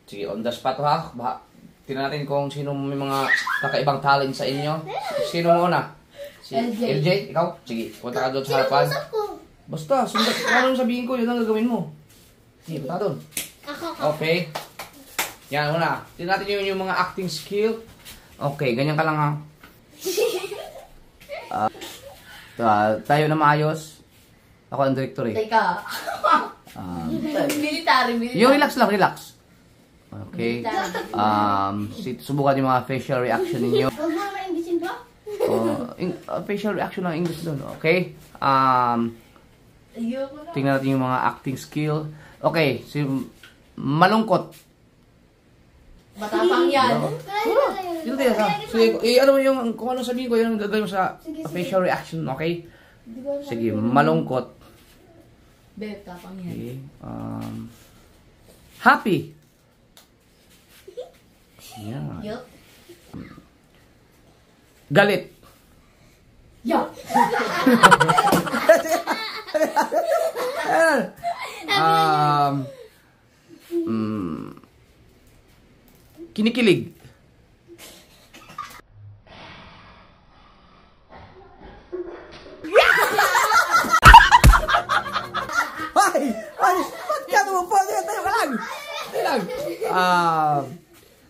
Sige, on the spot ha. Tingnan natin kung sino may mga kakaibang talent sa inyo. Sino mo una? Si LJ, ikaw? Sige, punta ka doon sa harapan. Basta, ano yung sabihin ko, yun ang gagawin mo. Sige, punta doon. Okay. Yan, una. Tingnan natin yung mga acting skill. Okay, ganyan ka lang ha. Tayo na maayos. Ako ang director eh. Teka. Military. Yung relax lang, relax. Okay. Subukan yung mga facial reaction ninyo. Facial reaction ng English doon. Okay. Tingnan natin yung mga acting skill. Okay. Malungkot. Matapang yan. Dito tayo sa. Sige, ano yung, kung ano sabihin ko, yun ang gagawin mo sa facial reaction. Okay? Sige, malungkot. Beb, tapang yan. Okay. Happy. Yeah. Yup. Galit. Yup. Kinikilig. Ba't ka tumupon? Tayo ka lang.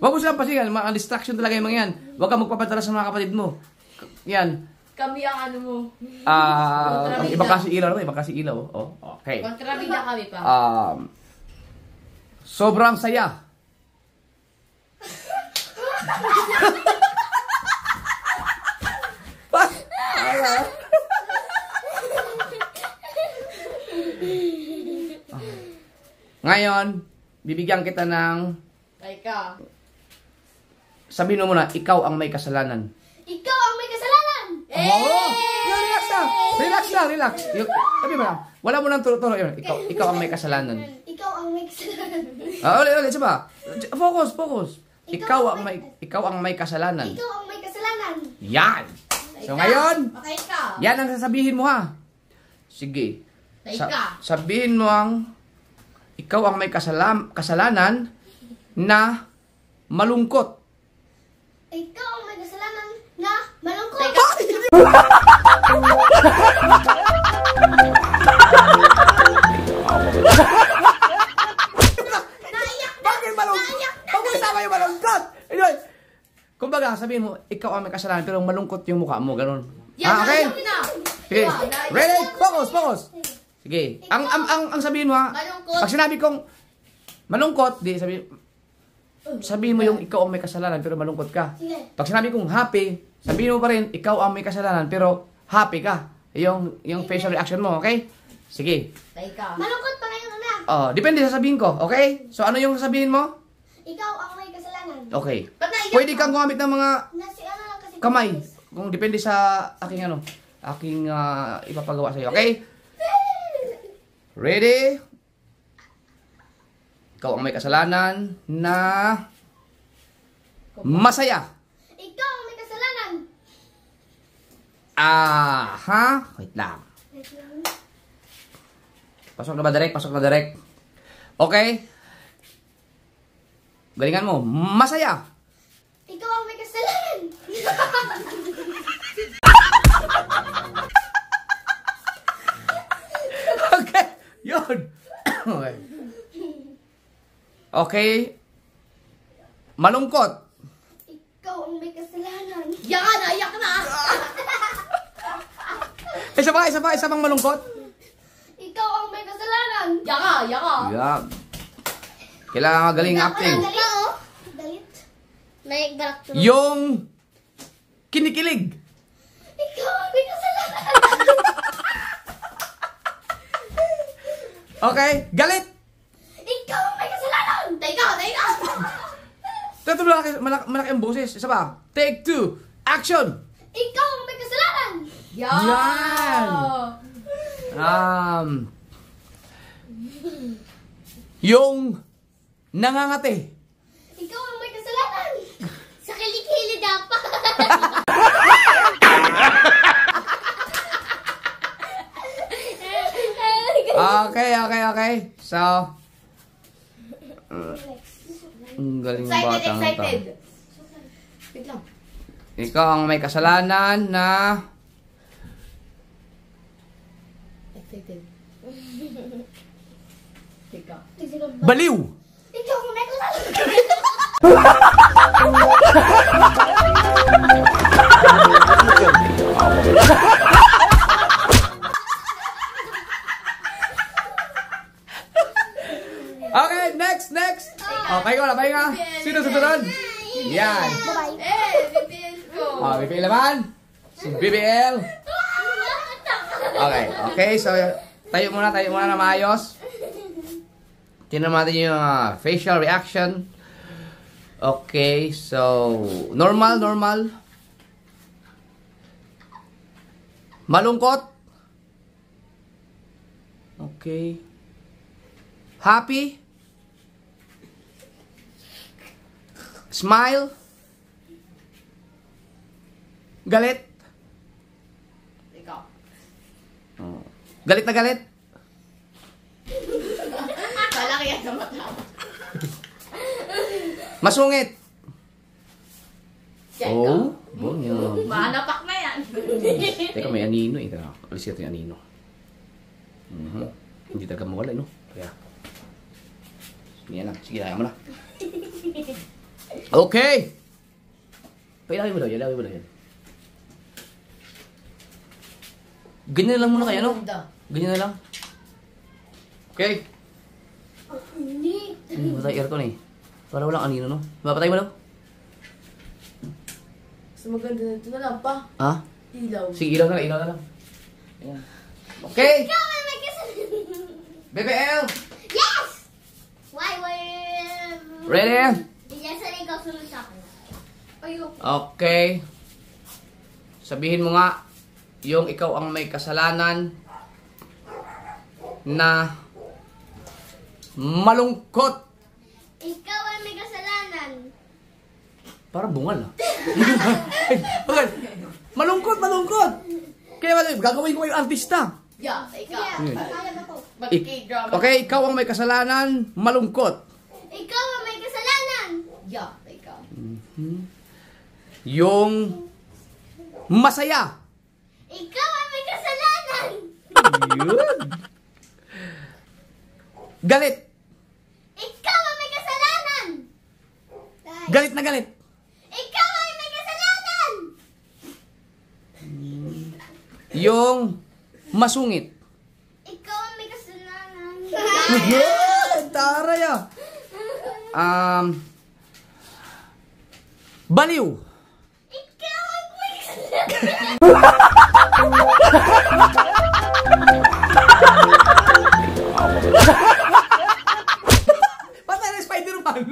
Wag mo silang pasingan. Mga distraction talaga yung mga yan. Huwag ka magpapadala sa mga kapatid mo. Yan. Kami ang ano mo. Ibang klase ilaw. Ibang klase ilaw. Oh, okay. Kontrabida kami pa. Sobrang saya. Ngayon, bibigyan kita ng... Teka. Sabihin mo muna, ikaw ang may kasalanan. Ikaw ang may kasalanan! Oo! Relax lang! Relax lang, relax. Sabi mo lang, wala mo nang turo-turo. Ikaw ang may kasalanan. Ikaw ang may kasalanan. Ulit, saba. Focus. Ikaw ang may kasalanan. Ikaw ang may kasalanan. Yan! So ngayon, yan ang sasabihin mo ha. Sige. Sabihin mo ang ikaw ang may kasalanan na malungkot. Ikaw ang may kasalanan na malungkot. Bakit malungkot? Bakit tama yung malungkot? Kumbaga, sabihin mo, ikaw ang may kasalanan pero malungkot yung mukha mo, ganun. Okay? Sige. Ready? Focus. Sige. Ang sabihin mo ha, pag sinabi kong malungkot, sabihin mo yung ikaw ang may kasalanan pero malungkot ka. Pag sinabi kong happy, sabihin mo pa rin ikaw ang may kasalanan pero happy ka. Yung facial reaction mo, okay? Sige. Malungkot pa ngayon na. Depende sa sabihin ko, okay? So ano yung sabihin mo? Ikaw ang may kasalanan. Okay. Pwede kang gumamit ng mga kamay. Kung depende sa aking ipapagawa sa iyo, okay? Ready? Ikaw ang may kasalanan na masaya. Ikaw ang may kasalanan. Wait lang. Pasok na ba direct? Okay? Galingan mo. Masaya. Ikaw ang may kasalanan. Okay. Yun. Okay. Okay. Malungkot. Ikaw ang may kasalanan. Iyak na. Isa pang malungkot. Ikaw ang may kasalanan. Yaka. Yeah. Kailangan magaling acting. Dalit. Yung kinikilig. Ikaw ang may kasalanan. Okay. Galit. Ikaw ang may kasalanan. Teka. Ito malaki ang boses. Isa pa. Take 2. Action. Ikaw ang may kasalanan. Yan. Yung nangangate. Ikaw ang may kasalanan. Sa kilikili dapat. Okay. So, Ang galing ng batang ito. Excited. Wait lang. Ikaw ang may kasalanan na... Excited. Ikaw. Baliw! Ikaw ang may kasalanan. Okay, next! Okay ko na, pahinga. Sino susunod? Yan. Bye-bye. BBL ko. BBL naman. Si BBL. Okay, so tayo muna na maayos. Tingnan natin yung facial reaction. Okay, so normal. Malungkot. Okay. Happy. Smile. Galit. Ikaw. Galit na galit. Malaki yan sa mata. Masungit. Yan Oh, bonyo. Manapak na yan. Teka, may anino eh. Teka, alis ito yung anino. Hindi talaga mawala, no? Kaya. Sige, kaya mo na. Okay! Pailawin mo daw yan. Ganyan lang muna kayo, no? Ganyan na lang. Okay. Hindi. Matay aircon eh. Para walang anino, no? Mapatay mo daw? Mas maganda na ito na lang pa. Ha? Ilaw. Sige, ilaw na lang. Ayan. Okay! Ikaw ang may kasalanan. BBL! Yes! Why? Ready? Yes, ikaw sunod sa akin. Ayoko. Okay. Sabihin mo nga, yung ikaw ang may kasalanan na malungkot. Ikaw ang may kasalanan. Para bungal ah. Malungkot. Kaya gagawin ko yung artista. Yeah, ikaw. Sige, kaya na to. Mag-K-drama. Okay, ikaw ang may kasalanan, malungkot. Ikaw ang may kasalanan. Yeah, ikaw. Yung masaya. Ikaw ang may kasalanan. Yun. Galit. Ikaw ang may kasalanan. Galit na galit. Ikaw ang may kasalanan. Yung masungit. Ikaw ang may kasalanan. Taray ah. Baliw. Ikaw ang may kasalanan. Patay na Spider-Man.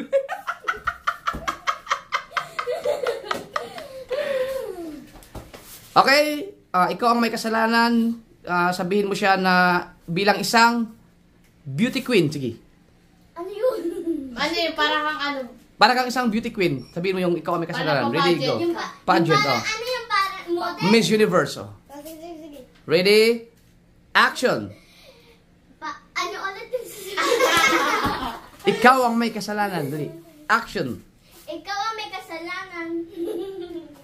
Okay, ikaw ang may kasalanan. Sabihin mo siya na bilang isang beauty queen. Sige. Ano yun? Ano yung parang kang ano? Para kang isang beauty queen. Sabihin mo yung ikaw ang may kasalanan. Parang Ready, pageant. go. Yung Pageant, Yung oh. Ano yung parang model? Miss Universe, oh. Sige. Ready? Action. Ano ulit yung sasabihin? Ikaw ang may kasalanan. Dali. Action. Ikaw ang may kasalanan.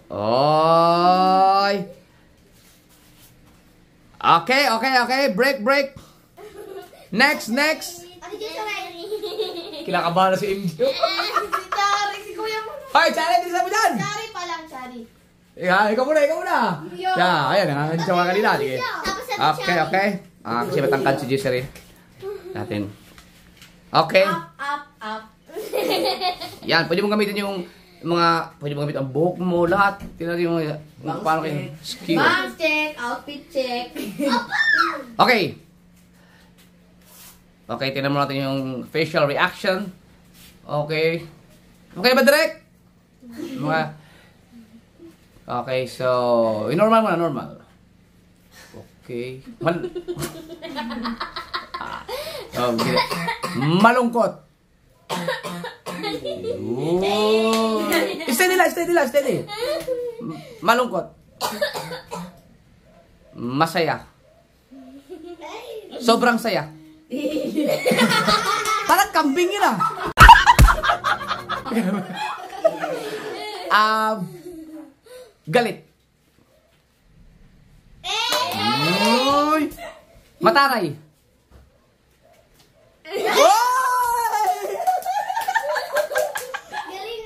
Oy. Okay. Break. Next. Ano dyan sa Kinakabahan na si Indio. Si Chari, si Kuya mo. Hoy, challenge isa mo dyan. Chari pa lang, Chari. Ikaw muna. Ayan, hindi siya mga kanina. Sige. Tapos sabi siya. Okay. Kasi matangkad si Jessery. Natin. Okay. Up. Yan, pwede mo gamitin yung pwede mo gamitin ang buhok mo, lahat. Tingnan yung paano kayo skill. Bangs check, outfit check. Okay, tingnan mo natin yung facial reaction. Okay ba, Direk? Okay, so, normal mo na, normal. Okay. Malungkot. Steady. Malungkot. Masaya. Sobrang saya. Parang kambing yun ah. Galit. Uy! Mataray. Galing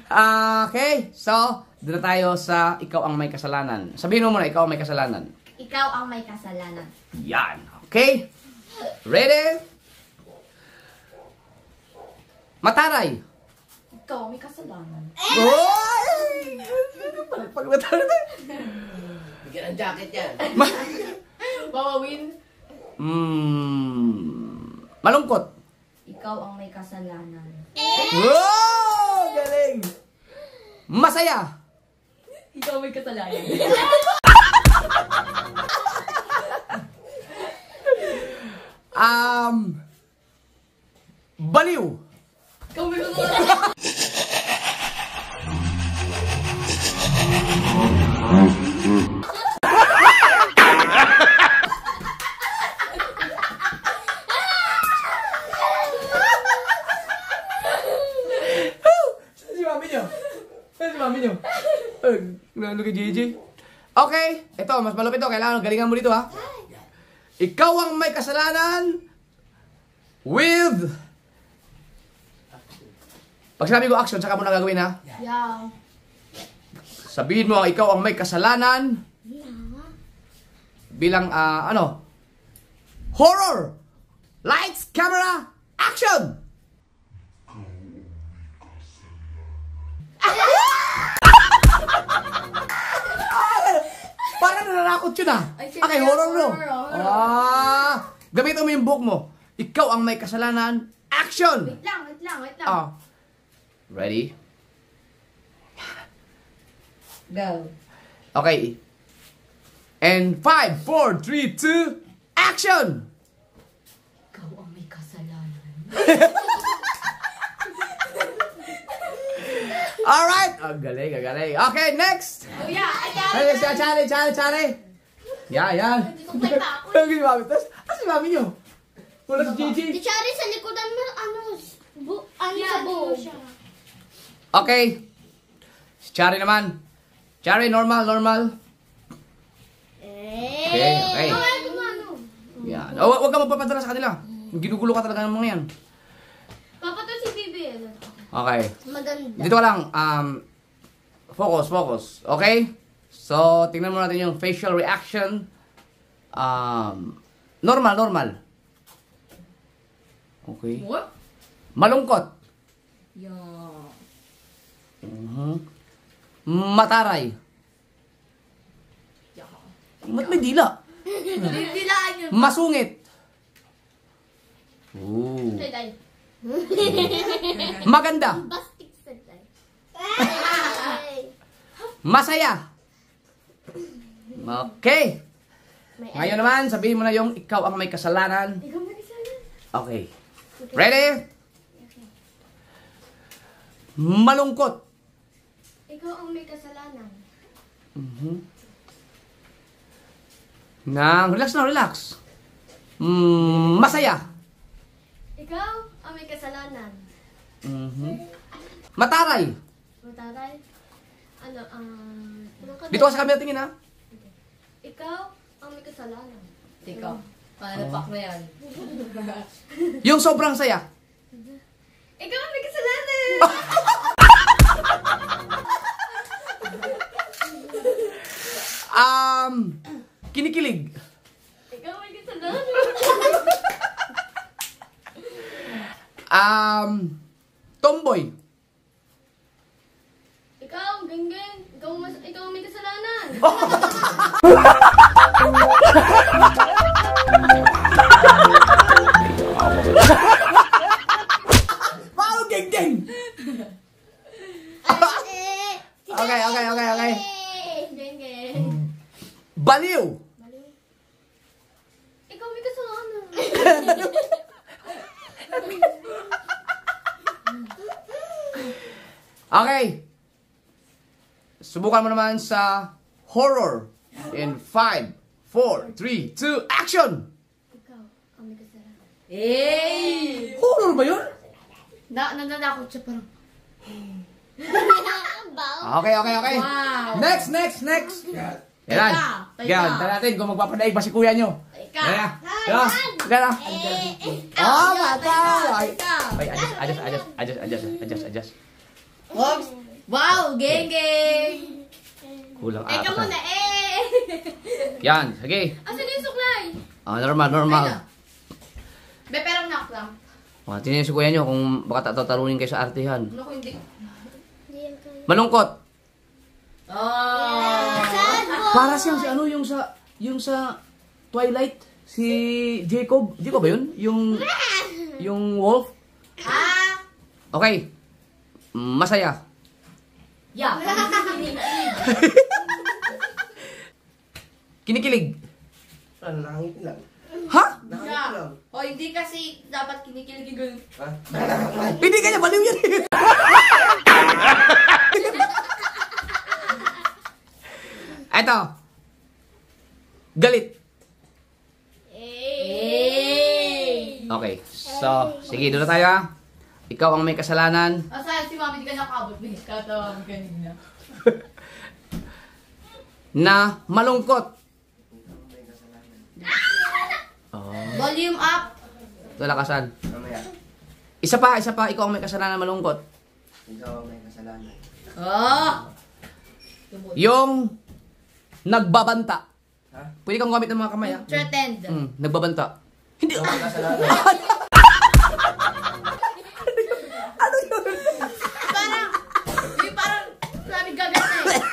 ah. Okay, so, doon na tayo sa ikaw ang may kasalanan. Sabihin mo muna, ikaw ang may kasalanan. Ikaw ang may kasalanan. Yan. Okay? Ready? Mataray. Ikaw ang may kasalanan. Oy! Pag mataray. Bigyan ng jacket yan. Wawawin. Malungkot. Ikaw ang may kasalanan. Wow! Galing! Masaya. Ikaw ang may kasalanan. Baliw. Ikaw ang may kasalanan. Si mami nyo. Si mami nyo. Ano kay JJ? Okay, ito, mas malupit to. Kailangan galingan mo dito, ha? Ikaw ang may kasalanan with... Pag sinabi ko action, saka mo na gagawin, ha? Yeah. Sabihin mo, ikaw ang may kasalanan bilang, horror! Lights, camera, action! Parang nananakot yun, Ay, Okay, horror, no? horror. Gamitin mo yung book mo. Ikaw ang may kasalanan, action! Wait lang. Ready? Go. Okay. And 5, 4, 3, 2, action! Ikaw ang may kasalanan. Alright! Galing. Okay, next! Kuya, Ay, Chari! Yan. Ang si Mami. Tapos, si Mami nyo? Wala si Gigi. Si Chari sa likodan mo, sa buhok. Okay. Si Chari naman. Chari, normal. Okay. Yan. Huwag ka magpapadala sa kanila. Ginugulo ka talaga ng mga yan. Papa to si Bibi. Okay. Maganda. Dito ka lang. Focus. Okay? So, tingnan mo natin yung facial reaction. Normal. Okay. What? Malungkot. Yeah. Mataray. Ba't may dila? Dilaan yun. Masungit. Ooh. Tay. Maganda. Bastik sa day. Masaya. Okay. Ngayon naman, sabihin mo na yung ikaw ang may kasalanan. Ikaw may kasalanan. Okay. Ready? Malungkot. Ikaw ang may kasalanan. Relax. Masaya. Ikaw ang may kasalanan. Mataray. Mataray. Dito ka sa camera tingin, ha? Ikaw ang may kasalanan. Ikaw. Paanapak na yan. Yung sobrang saya. Ikaw ang may kasalanan. Kinikilig. Ikaw ang may kasalanan. Tomboy. Ikaw, ganyan. Ikaw ang may kasalanan. Wow, geng. Okay. Ganyan. Baliw. Ikaw may kasalanan. Okay. Subukan mo naman sa horror. In 5, 4, 3, 2, action! Ikaw ang may kasalanan. Hey! Horror ba yun? Nananakot siya parang. Okay. Wow. Next. Yan. Teka. Yan, tara natin kung magpapadaig ba si kuya nyo. Teka. Yan. Tara. Oh, matay. Teka. Ay, adjust. Oops! Wow, geng. Kulang Teka apat. muna, Yan, sige. Asan yung suklay? Normal. Be, pero knock lang. Tingnan si kuya nyo kung baka tarunin kayo sa artihan. Ano ko hindi? Malungkot. Oh. Para siyang si ano, yung sa Twilight, si Jacob. Jacob ba yun? Yung wolf? Ah! Okay. Masaya. Yeah. Kinikilig. Langit lang. Ha? Langit Yeah. lang. O, hindi kasi dapat kinikilig yung ganun. Ha? Hindi kanya, baliw yan. Eto. Galit. Okay. So, sige, doon na tayo ha. Ikaw ang may kasalanan. Asan si mami, di ka nakabot. Katawag kanina. Na malungkot. Oh. Volume up. Lakasan. Mamaya. Isa pa. Ikaw ang may kasalanan malungkot. Ikaw ang may kasalanan. Oh! Yung nagbabanta. Ha? Pwede kang gumamit ng mga kamay ha. Threatened. Nagbabanta. Hindi. Ikaw ang may kasalanan. Parang, sabi gabi na eh.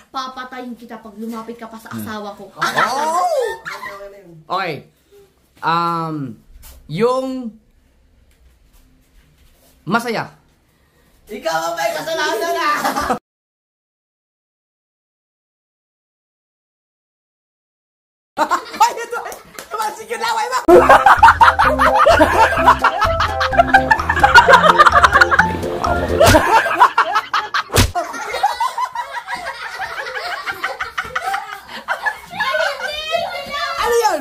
Papatayin kita pag lumapit ka pa sa asawa ko. Oh! Okay. Yung masaya. Ikaw ang may kasalanan na! Ay, ito! Tumasik yung laway mo! Ano yun?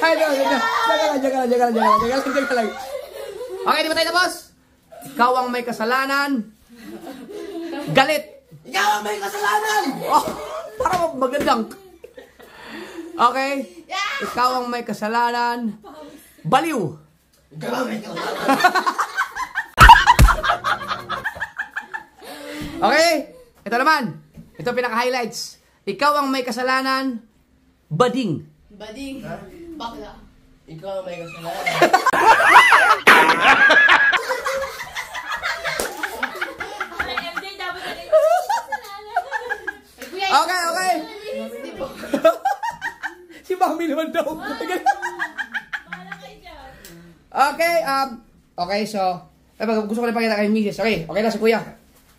Ay, jaga lang. Okay, di ba tayo tapos? Ikaw ang may kasalanan. Galit. Ikaw ang may kasalanan! Oh, para magandang. Okay? Ikaw ang may kasalanan. Baliw. Ikaw ang may kasalanan! Okay? Ito naman. Ito pinaka-highlights. Ikaw ang may kasalanan. Bading. Bading. Bakla. Ikaw ang may kasalanan. Okay. Si Mami naman daw. Okay, so, gusto ko na pakita kay Mrs. Okay na si Kuya.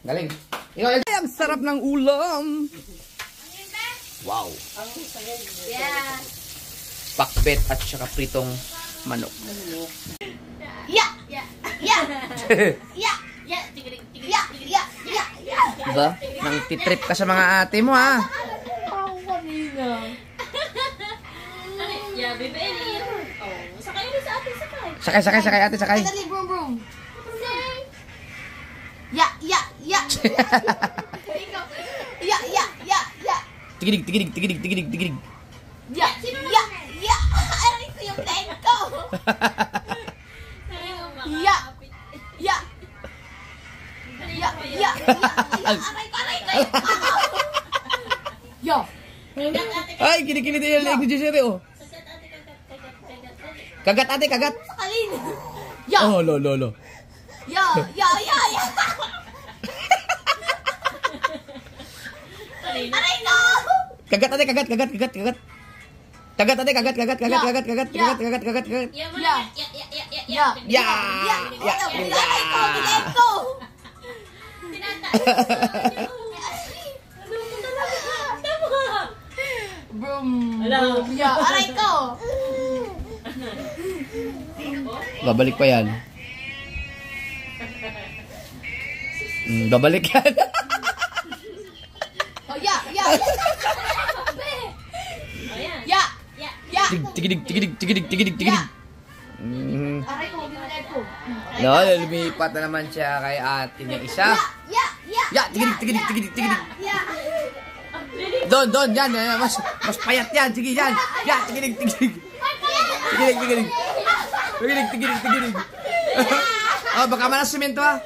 Galing. Ang sarap ng ulam. Wow. Yeah. Pakbet at saka pritong manok. Yeah. Diba? Nang titrip ka sa mga ate mo, ha? Yeah, baby. Oh, sakay mo sa atin, sakay. Sakay, ate, sakay. Dali, brum. Yeah. Tigidig. Yeah. Aray ko yung leg ko. Yeah. Aray ko. Yo. Ay, kinikili din yung leg ni Jessere, oh. Kagat, ate, kagat. Alin? Yo. Oh, lo. Yeah. Aray ko. Kagat, ate, kagat. Kagat, ate, kagat. Leg ko. Brum. Yeah, aray ko. Babalik pa yan. Babalik yan. Tigidig, tigidig, tigidig, tigidig, tigidig. Aray ko, ginagay ko. No, lumipat na naman siya kay ate niya isa. Ya, tigidig, tigidig, tigidig, tigidig. Don, yan, mas payat yan. Sige, yan. Ya, tigidig, tigidig. Tigidig, tigidig. Tigidig, tigidig, tigidig. Oh, baka malas semento ha.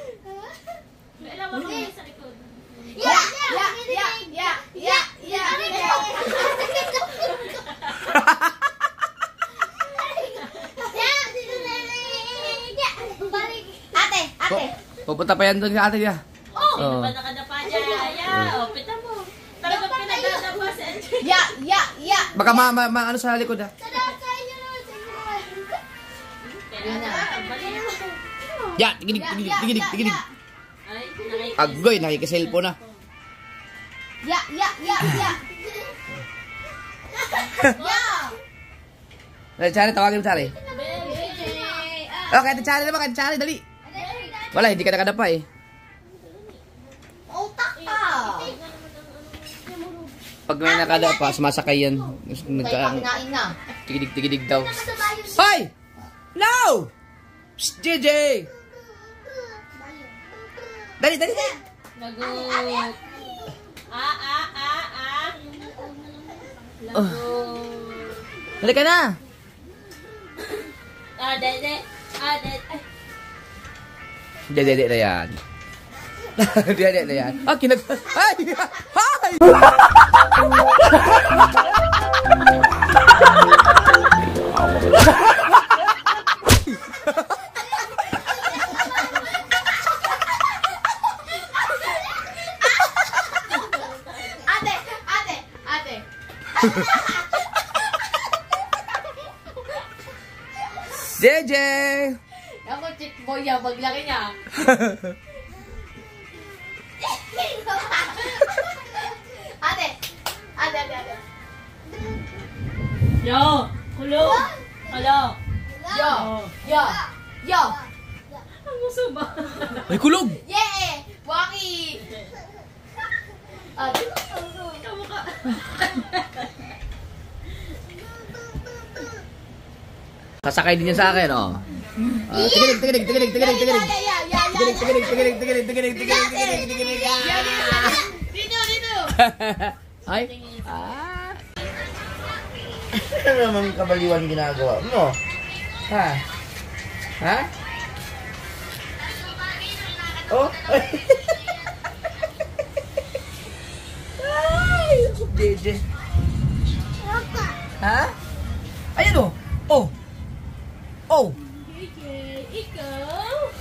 Ate. Pupunta pa yan doon sa ate niya. Oh, ba nakadapa niya? Yeah, oh, pita mo. Talagang pinagdadapa sa Baka ano sa likod ha. Ya, tigidig, tigidig, tigidig, tigidig. Ay, Agoy, nakikiselfon na. Chari, tawagin mo Chari. Okay, ate Chari naman, ate Chari, dali. Wala, hindi ka nakadapa eh. Utak ka. Pag may nakadapa, sumasakay yan. Kinain na. Tigidig, tigidig daw. Hoy! No! Psst, JJ! Dali, dali, dali. lagot. Lagot. Dali ka na. Dede. Dede. Dede na yan. Dede na yan. Ah, Ay! Ay! Ate. JJ! Ako, chick boy niya, paglaki niya. Ate. Yo. Kulo. Hello. Yo. Ang gusto ba? May kulog! Yeah! Waki! Ate. Kamukha. Kasakay din yan sa akin, oh. Tigilig, tigilig, tigilig, tigilig, tigilig. Yeah. Tigilig, tigilig, tigilig, tigilig, tigilig, tigilig, tigilig, tigilig. Dito. Ay? Ano naman kabaliwan ginagawa mo? Ha? Ha? Oh? Ay! JJ. Ha? Ayan oh! Oh! Oh! Ikaw.